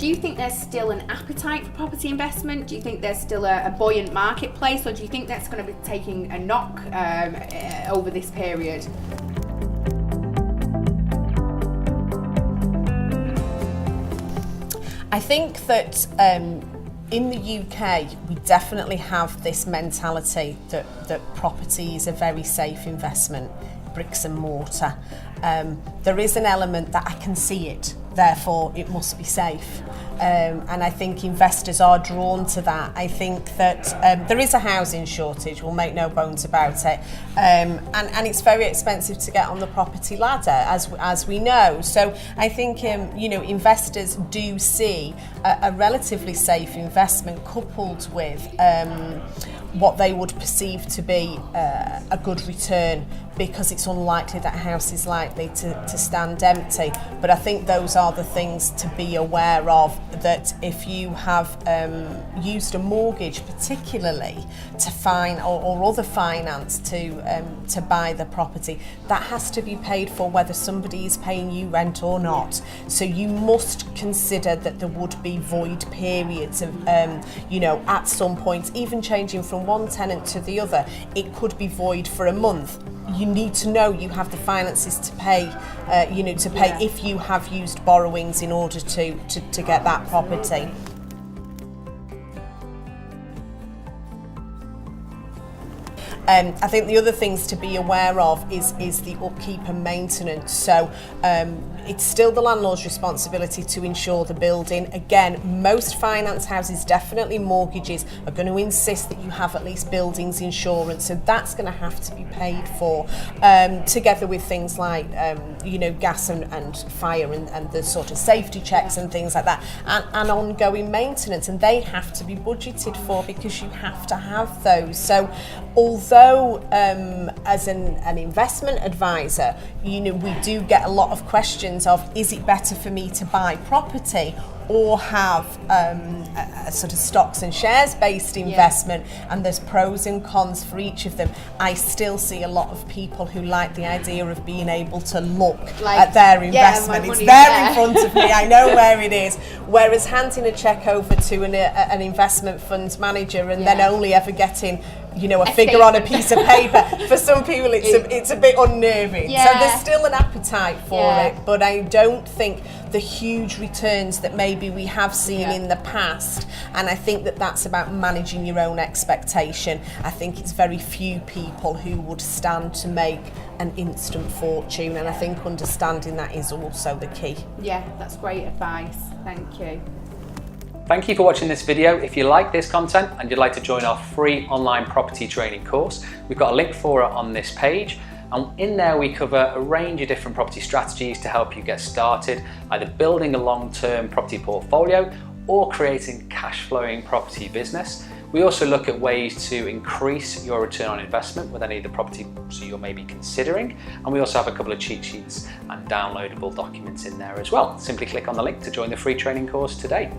do you think there's still an appetite for property investment? Do you think there's still a buoyant marketplace, or do you think that's going to be taking a knock over this period? I think that in the UK, we definitely have this mentality that property is a very safe investment, bricks and mortar. There is an element that I can see it, therefore it must be safe. And I think investors are drawn to that. I think that there is a housing shortage, we'll make no bones about it. And it's very expensive to get on the property ladder, as we know. So I think investors do see a relatively safe investment coupled with what they would perceive to be a good return, because it's unlikely that a house is likely to stand empty. But I think those are the things to be aware of, that if you have used a mortgage particularly to or other finance to buy the property, that has to be paid for whether somebody is paying you rent or not. So you must consider that there would be void periods of, at some point, even changing from one tenant to the other, it could be void for a month. You need to know you have the finances to pay, if you have used borrowings in order to get that property. I think the other things to be aware of is the upkeep and maintenance. So it's still the landlord's responsibility to insure the building. Again, most finance houses, definitely mortgages, are going to insist that you have at least buildings insurance, so that's going to have to be paid for, together with things like gas and fire and the sort of safety checks and things like that, and ongoing maintenance, and they have to be budgeted for because you have to have those. So although as an investment advisor, we do get a lot of questions of, is it better for me to buy property or have a sort of stocks and shares based investment? And there's pros and cons for each of them. I still see a lot of people who like the idea of being able to look at their investment. It's there in front of me, I know where it is. Whereas handing a cheque over to an investment funds manager and then only ever getting a figure on a piece of paper, for some people it's a bit unnerving. So there's still an appetite for it, but I don't think the huge returns that maybe we have seen in the past, and I think that that's about managing your own expectation. I think it's very few people who would stand to make an instant fortune, and I think understanding that is also the key. Yeah, that's great advice. Thank you. Thank you for watching this video. If you like this content and you'd like to join our free online property training course, we've got a link for it on this page. And in there we cover a range of different property strategies to help you get started, either building a long-term property portfolio or creating cash flowing property business. We also look at ways to increase your return on investment with any of the property you're maybe considering. And we also have a couple of cheat sheets and downloadable documents in there as well. Simply click on the link to join the free training course today.